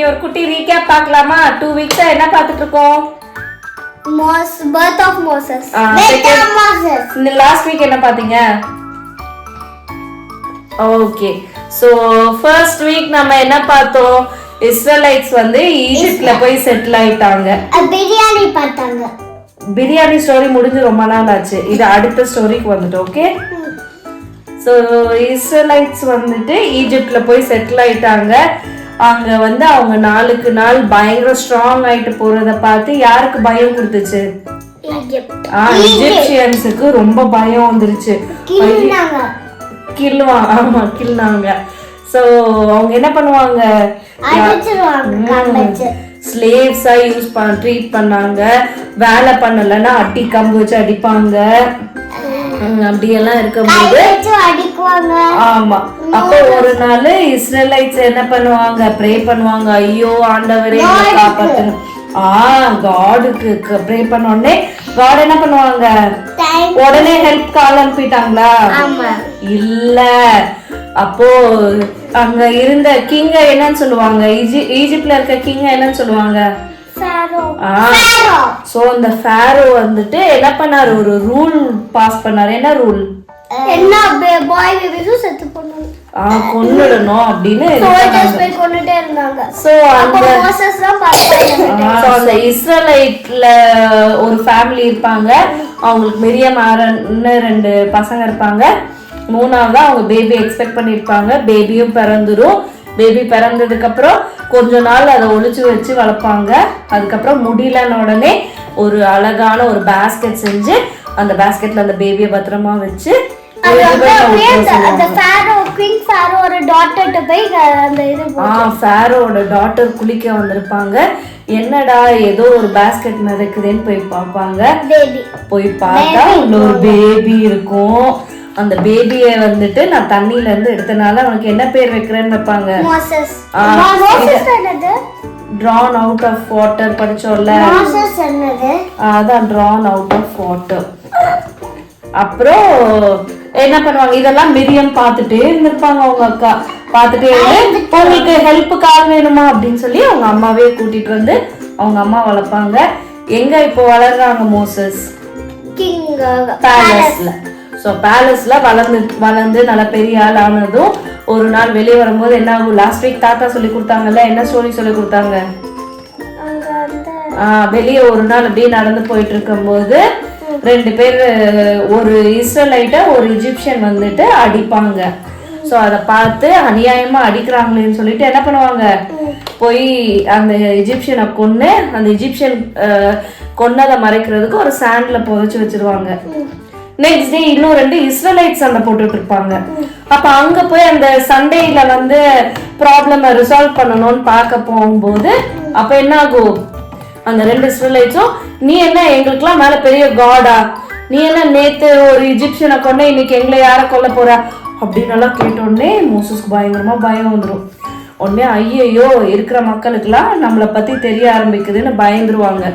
Okay, ஒரு குட்டி recap பார்க்கலாமா? 2 வீக்ஸா என்ன பார்த்துட்டு இருக்கோம்? birth of Moses. இந்த லாஸ்ட் வீக் என்ன பாத்தீங்க? ஓகே, சோ ஃபர்ஸ்ட் வீக் நம்ம என்ன பார்த்தோம்? இஸ்ரேலைட்ஸ் வந்து ஈஜிப்ட்ல போய் செட்டில் ஆயிட்டாங்க. பிரியாணி பார்த்தாங்க. பிரியாணி ஸ்டோரி முடிஞ்சு ரொம்ப நாள் ஆச்சு. இது அடுத்த ஸ்டோரிக்கு வந்துட்டோம். ஓகே, சோ இஸ்ரேலைட்ஸ் வந்துட்டு ஈஜிப்ட்ல போய் செட்டில் ஆயிட்டாங்க. அங்க வந்து அவங்க நாளுக்கு நாள் பயங்கர ஸ்ட்ராங் ஆயிட்டு போறத பார்த்து யாருக்கு பயம் கொடுத்துச்சு? இஜிப்சியன்ஸுக்கு ரொம்ப பயம் வந்துருச்சு. கிள்னாங்க. சோ அவங்க என்ன பண்ணுவாங்க? ஸ்லேவ்ஸா ட்ரீட் பண்ணாங்க. வேலை பண்ணலன்னா அடி கம்பு வச்சு அடிப்பாங்க. அப்படியெல்லாம் இருக்கும்போது ஆமா, அப்போ ஒரு நாள் இஸ்ரேலைட்ஸ் என்ன பண்ணுவாங்க? ப்ரே பண்ணுவாங்க, ஐயோ ஆண்டவரே காப்பாத்தணும். காடுக்கு ப்ரே பண்ண உடனே காட் என்ன பண்ணுவாங்க? உடனே ஹெல்ப் கால் அனுப்பிட்டாங்களா? இல்ல, அப்போ அங்க இருந்த கிங்க என்னன்னு சொல்லுவாங்க? ஈஜிப்ட்ல இருக்க கிங்க என்னன்னு சொல்லுவாங்க? சோ அந்த ஃபாரோ வந்துட்டு என்ன பண்ணாரு? ஒரு ரூல் பாஸ் பண்ணாரு. என்ன ரூல்? என்ன பாய் பேபிஸும் செத்து போனாங்க. கொன்னுடணும் அப்படின்னு கொன்னுட்டே இருந்தாங்க. சோ அந்த இஸ்ரேலைட்ல ஒரு ஃபேமிலி இருப்பாங்க. அவங்களுக்கு மிரியம் ஆரன்னு 2 பசங்க இருப்பாங்க. 3ஆவது அவங்க பேபி எக்ஸ்பெக்ட் பண்ணிருப்பாங்க. பேபியும் பிறந்துரும். பேபி பிறந்ததுக்கு அப்புறம் கொஞ்ச நாள் அதை ஒளிச்சு வச்சு வளர்ப்பாங்க. அதுக்கப்புறம் முடியலன்னு உடனே ஒரு அழகான ஒரு பேஸ்கெட் செஞ்சு அந்த பேஸ்கெட்ல அந்த பேபியை பத்திரமா வச்சு ஃபாரோட டாட்டர் குளிக்க வந்திருப்பாங்க. என்னடா ஏதோ ஒரு பேஸ்கெட் மிதக்குதுன்னு போய் பார்ப்பாங்க. போய் பார்த்தா இன்னொரு பேபி இருக்கும். அந்த பேபியை வந்துட்டு நான் தண்ணியில இருந்து எடுத்தனால அவனுக்கு என்ன பேர் வைக்கிறேன்னு வைப்பாங்க? drawn out of water படிச்சோம்ல, அதான் drawn out of water. அப்புறம் என்ன பண்ணுவாங்க? இதெல்லாம் மிரியம் பார்த்துட்டே இருந்திருப்பாங்க. அவங்க அக்கா பார்த்துட்டே இருந்து உங்களுக்கு ஹெல்ப் கால் வேணுமா அப்படின்னு சொல்லி அவங்க அம்மாவே கூட்டிட்டு வந்து அவங்க அம்மா வளர்ப்பாங்க. எங்க இப்போ வளர்றாங்க? மோசஸ் பேலஸ்ல. ஸோ பேலஸ்ல வளர்ந்து நல்ல பெரிய ஆள் ஆனதும் ஒரு நாள் வெளியே வரும்போது என்ன ஆகும்? லாஸ்ட் வீக் தாத்தா சொல்லி கொடுத்தாங்கல்ல, என்ன ஸ்டோரி சொல்லி கொடுத்தாங்க? வெளியே ஒரு நாள் அப்படியே நடந்து போயிட்டு இருக்கும்போது 2 பேர், ஒரு இஸ்ரேலைட்ட ஒரு இஜிப்சியன் வந்துட்டு அடிப்பாங்க. ஸோ அதை பார்த்து அநியாயமா அடிக்கிறாங்களேன்னு சொல்லிட்டு என்ன பண்ணுவாங்க? போய் அந்த இஜிப்சியனை கொன்னு அந்த இஜிப்சியன் கொன்னதை மறைக்கிறதுக்கு ஒரு சாண்ட்ல புதைச்சு வச்சிருவாங்க. நெக்ஸ்ட் டே இன்னும் 2 இஸ்ரேலைட் சண்டை போட்டுட்டு இருப்பாங்க. அப்ப அங்க போய் அந்த சண்டையில வந்து ப்ராப்ளம் ரிசால்வ் பண்ணணும்னு பார்க்க போகும்போது அப்ப என்ன ஆகும்? அந்த 2 இஸ்ரேலைட்ஸும், நீ என்ன எங்களுக்குலாம் மேல பெரிய காடா? நீ என்ன நேத்து ஒரு இஜிப்சியனை கொண்டு இன்னைக்கு எங்களை யார கொல்ல போற அப்படின்னு எல்லாம் கேட்டோடனே மோசஸ்க்கு பயங்கரமா பயம் வந்துடும். உடனே ஐயோ இருக்கிற மக்களுக்குலாம் நம்மளை பத்தி தெரிய ஆரம்பிக்குதுன்னு பயந்துருவாங்க.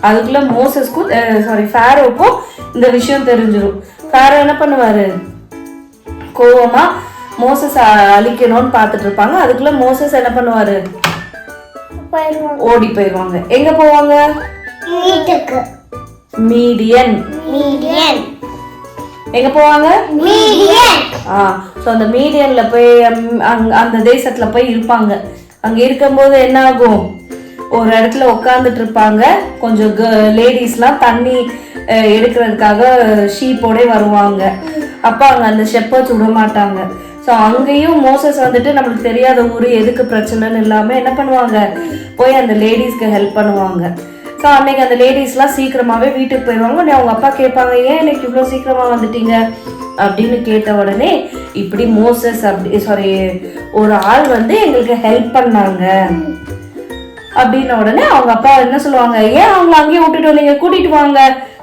அதுக்குள்ள மோசஸ்க்கும் ஃபாரோக்கும் இந்த விஷயம் தெரிஞ்சிடும். ஃபாரோ என்ன பண்ணுவாரு? கோவமா மோசஸ் அழிக்கணும்னு பார்த்துட்டு இருப்பாங்க. அதுக்குள்ள மோசஸ் என்ன பண்ணுவாரு? ஓடி போயிடுவாங்க. எங்க போவாங்க? மீடியன். எங்க போவாங்க? சோ அந்த மீடியன்ல போய் அந்த தேசத்துல போய் இருப்பாங்க. அங்க இருக்கும்போது என்ன ஆகும்? ஒரு இடத்துல உட்காந்துட்டு இருப்பாங்க. கொஞ்சம் லேடிஸ்லாம் தண்ணி எடுக்கிறதுக்காக ஷீப்போட வருவாங்க. அப்ப அங்க அந்த ஷெப்பர்ட்ஸ் விட மாட்டாங்க. ஸோ அங்கேயும் மோசஸ் வந்துட்டு நம்மளுக்கு தெரியாத ஊர், எதுக்கு பிரச்சனைன்னு இல்லாமல் என்ன பண்ணுவாங்க? போய் அந்த லேடிஸ்க்கு ஹெல்ப் பண்ணுவாங்க. ஸோ அன்னைக்கு அந்த லேடிஸ்லாம் சீக்கிரமாகவே வீட்டுக்கு போயிடுவாங்க. உடனே அவங்க அப்பா கேட்பாங்க, ஏன் இன்னைக்கு இவ்வளோ சீக்கிரமாக வந்துட்டீங்க அப்படின்னு கேட்ட உடனே, இப்படி மோசஸ் ஒரு ஆள் வந்து எங்களுக்கு ஹெல்ப் பண்ணாங்க அப்படின்ன உடனே அவங்க அப்பா என்ன சொல்லுவாங்க? ஏன் அவங்கள அங்கேயே விட்டுட்டு வந்தீங்க? கூட்டிட்டு வாங்க,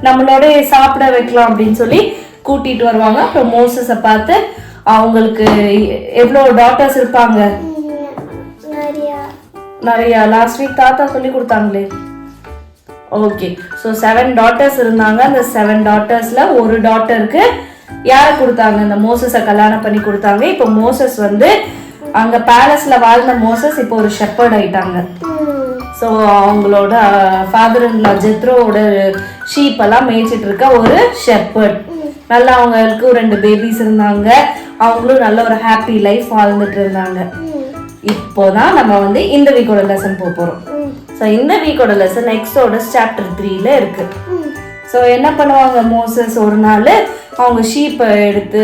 நம்மளோட சாப்பிட வைக்கலாம் அப்படின்னு சொல்லி கூட்டிட்டு வருவாங்க. அப்புறம் மோசஸை பார்த்து அவங்களுக்கு எவ்வளோ டாட்டர்ஸ் இருப்பாங்க? நிறையா. லாஸ்ட் வீக் தாத்தா சொல்லி கொடுத்தாங்களே. ஓகே, ஸோ 7 டாட்டர்ஸ் இருந்தாங்க. அந்த 7 டாட்டர்ஸ்ல ஒரு டாட்டருக்கு யாரை கொடுத்தாங்க? இந்த மோசஸை கல்யாணம் பண்ணி கொடுத்தாங்க. இப்போ மோசஸ் வந்து அங்க பேலஸ்ல வாழ்ந்த மோசஸ் இப்போ ஒரு ஷெப்பர்ட் ஆயிட்டாங்க. ஸோ அவங்களோட ஃபாதர் இன் லா ஜெத்ரோவோட ஷீப் எல்லாம் மேய்ச்சிட்டு இருக்க ஒரு ஷெப்பர்ட். நல்லா அவங்களுக்கு 2 பேபிஸ் இருந்தாங்க. அவங்களும் நல்ல ஒரு ஹாப்பி லைஃப் வாழ்ந்துட்டு இருந்தாங்க. இப்போதான் நம்ம வந்து இந்த வீக்கோட லெசன் போறோம். ஸோ இந்த வீக்கோட லெசன் எக்ஸோடஸ் சாப்டர் 3ல இருக்கு. ஸோ என்ன பண்ணுவாங்க, மோசஸ் ஒரு நாள் அவங்க ஷீப்பை எடுத்து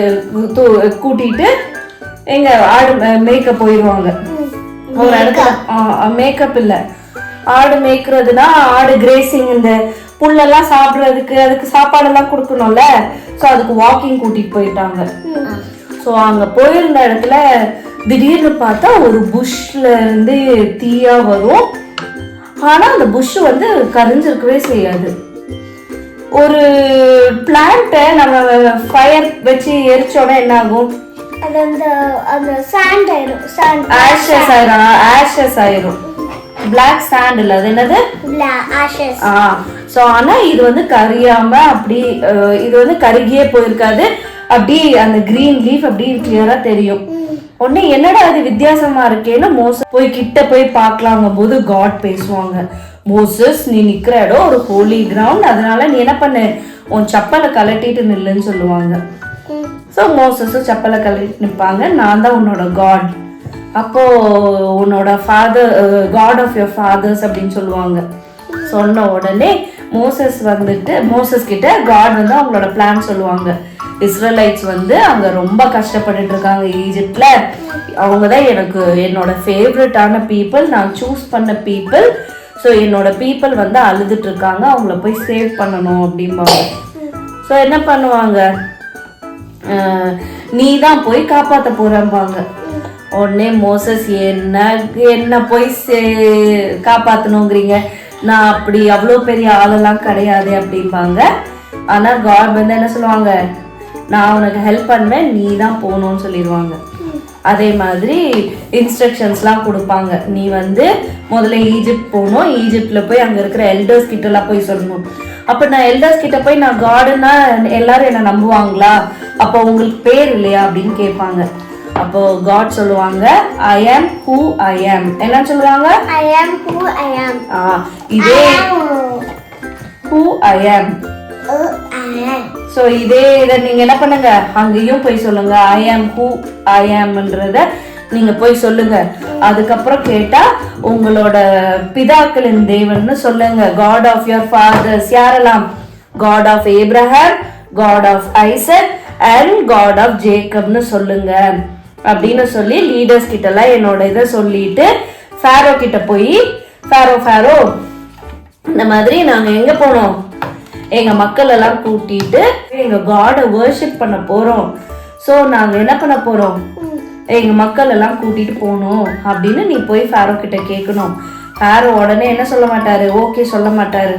கூட்டிட்டு எங்க ஆடு மேய்க்க போயிடுவாங்க. ஒரு இடத்துல மேக்கப் இல்லை, ஆடு மேய்க்கிறதுனா ஆடு கிரேசிங், இந்த புல்லெல்லாம் சாப்பிட்றதுக்கு அதுக்கு சாப்பாடெல்லாம் கொடுக்கணும்ல. ஸோ அதுக்கு வாக்கிங் கூட்டிட்டு போயிட்டாங்க. ஸோ அங்கே போயிருந்த இடத்துல திடீர்னு பார்த்தா ஒரு புஷ்ல இருந்து தீயா வரும். ஆனால் அந்த புஷ் வந்து கரிஞ்சிருக்கவே செய்யாது. ஒரு பிளான்ட்டை நம்ம ஃபயர் வச்சு எரிச்சோன்னா என்ன ஆகும்? அது அந்த சாண்ட் ஆயிடும். ஆஷஸ் ஆயிரும். பிளாக் சாண்ட் இல்ல, அது என்னது? ஆஷஸ். ஸோ ஆனால் இது வந்து கரியாம அப்படி இது வந்து கருகியே போயிருக்காது. அப்படி அந்த கிரீன் லீஃப் அப்படி கிளியரா தெரியும். உடனே என்னடா அது வித்தியாசமா இருக்கேன்னு மோசஸ் போய் கிட்ட போய் பார்க்கலாங்க போது காட் பேசுவாங்க. மோசஸ், நீ நிக்கிற இடம் ஒரு ஹோலி கிரவுண்ட், அதனால நீ என்ன பண்ணு, உன் செப்பலை கலட்டிட்டு நில்லுன்னு சொல்லுவாங்க. ஸோ மோசஸும் செப்பலை கலட்டிட்டு நிற்பாங்க. நான் தான் உன்னோட காட், அப்போ உன்னோட father, God of your fathers அப்படின்னு சொல்லுவாங்க. சொன்ன உடனே மோசஸ் கிட்ட காட் வந்து அவங்களோட பிளான் சொல்லுவாங்க. இஸ்ரேலைட்ஸ் வந்து அங்க ரொம்ப கஷ்டப்பட்டுட்டு இருக்காங்க ஈஜிப்ட்ல. அவங்க தான் எனக்கு என்னோட ஃபேவரட்டான பீப்புள், நான் சூஸ் பண்ண பீப்புள். ஸோ என்னோட பீப்புள் வந்து அழுதுட்டு இருக்காங்க, அவங்கள போய் சேவ் பண்ணணும் அப்படிம்பாங்க. ஸோ என்ன பண்ணுவாங்க, நீ தான் போய் காப்பாற்ற போறம்பாங்க. உடனே மோசஸ் என்ன போய் காப்பாற்றணுங்கிறீங்க, நான் அப்படி அவ்வளோ பெரிய ஆளெல்லாம் கிடையாது அப்படிம்பாங்க. ஆனால் காட் வந்து என்ன சொல்லுவாங்க, நான் உனக்கு ஹெல்ப் பண்ணுவேன், நீ தான் போகணும்னு சொல்லிடுவாங்க. அதே மாதிரி இன்ஸ்ட்ரக்ஷன்ஸ்லாம் கொடுப்பாங்க. நீ வந்து முதல்ல ஈஜிப்ட் போகணும், ஈஜிப்டில் போய் அங்கே இருக்கிற எல்டர்ஸ் கிட்டலாம் போய் சொல்லணும். அப்போ நான் எல்டர்ஸ் கிட்ட போய் நான் காடுன்னா எல்லாரும் என்னை நம்புவாங்களா, அப்போ உங்களுக்கு பேர் இல்லையா அப்படின்னு கேட்பாங்க. அப்போ காட் சொல்லுவாங்க, ஐ ஆம் ஹூ ஐ ஆம். என்ன சொல்லுவாங்க? ஐ ஆம் ஹூ ஐ ஆம். இதே ஹூ ஐ ஆம். ஸோ இதே இதை நீங்க என்ன பண்ணுங்க, அங்கேயும் போய் சொல்லுங்க, ஐ ஆம் ஹூ ஐ ஆம்ன்றத நீங்க போய் சொல்லுங்க. அதுக்கப்புறம் கேட்டா உங்களோட பிதாக்களின் தேவன்னு சொல்லுங்க. காட் ஆஃப் யுவர் ஃபாதர்ஸ் யாரெல்லாம்? God of Abraham, God of Isaac and God of ஜேக்கப்னு சொல்லுங்க அப்படின்னு சொல்லி லீடர்ஸ் கிட்ட எல்லாம் என்னோட இதை சொல்லிட்டு ஃபேரோ கிட்ட போய், ஃபேரோ இந்த மாதிரி நாங்க எங்க போனோம், எங்க மக்கள் எல்லாம் கூட்டிட்டு எங்க காடை வர்ஷிப் பண்ண போறோம். ஸோ நாங்க என்ன பண்ண போறோம், எங்க மக்கள் எல்லாம் கூட்டிட்டு போகணும் அப்படின்னு நீ போய் ஃபேரோ கிட்ட கேட்கணும். ஃபேரோ உடனே என்ன சொல்ல மாட்டாரு, ஓகே சொல்ல மாட்டாரு.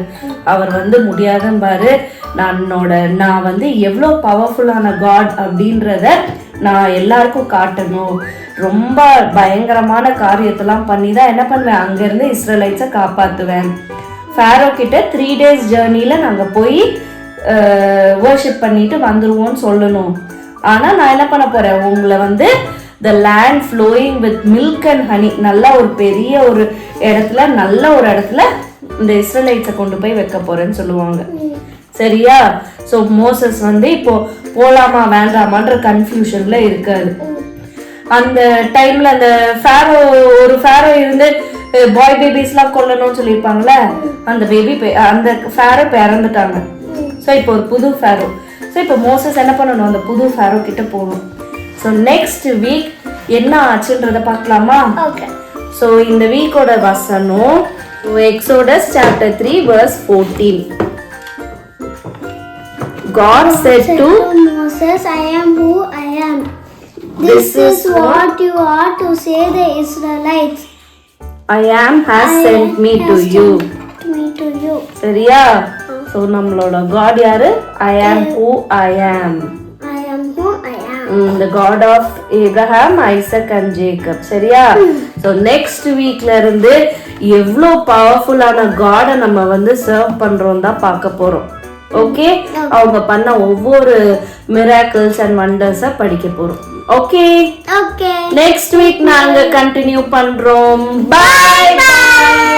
அவர் வந்து முடியாதும்பாரு. நான் வந்து எவ்வளோ பவர்ஃபுல்லான காட் அப்படின்றத நான் எல்லாருக்கும் காட்டணும். ரொம்ப பயங்கரமான காரியத்தெல்லாம் பண்ணி தான் என்ன பண்ணுவேன், அங்கேருந்து இஸ்ரேலைட்ஸை காப்பாற்றுவேன். ஃபேரோ கிட்ட 3 days ஜேர்னியில் நாங்கள் போய் வர்ஷிப் பண்ணிட்டு வந்துடுவோம்னு சொல்லணும். ஆனால் நான் என்ன பண்ண போகிறேன், உங்களை வந்து the land flowing with milk and honey, நல்ல ஒரு பெரிய ஒரு இடத்துல, நல்ல ஒரு இடத்துல இந்த இஸ்ரேலைட்ஸை கொண்டு போய் வைக்க போகிறேன்னு சொல்லுவாங்க. சரியா? ஸோ மோசஸ் வந்து இப்போ போகலாமா வேண்டாமான்ற கன்ஃபியூஷனில் இருக்காது. அந்த டைமில் அந்த ஒரு ஃபேரோ இருந்து பாய் பேபிஸ்லாம் கொல்லணும்னு சொல்லியிருப்பாங்களே, அந்த ஃபேரோ இறந்துட்டாங்க. ஸோ இப்போ ஒரு புது ஃபேரோ. ஸோ இப்போ மோசஸ் என்ன பண்ணணும், அந்த புது ஃபேரோ கிட்ட போகணும். ஸோ நெக்ஸ்ட் வீக் என்ன ஆச்சுன்றதை பார்க்கலாமா? ஓகே. ஸோ இந்த வீக்கோட வசனம் Exodus chapter 3 verse 14. God said to Moses, I am who I am. This is what you are to say the Israelites. I am has sent me to you. சரியா? So நம்மளோட God யாரு? I am who I am. I am who I am. The God of Abraham, Isaac and Jacob. சரியா? So next வீக்ல இருந்து எவ்வளோ பவர்ஃபுல்லான காடை நம்ம வந்து சர்வ் பண்றோம் தான் பார்க்க போறோம். ஓகே, அவங்க பண்ண ஒவ்வொரு மிராக்கிள்ஸ் அண்ட் வண்டர்ஸை படிக்க போறோம். Okay, Okay. நெக்ஸ்ட் வீக் நாங்க கண்டினியூ பண்றோம். Bye by.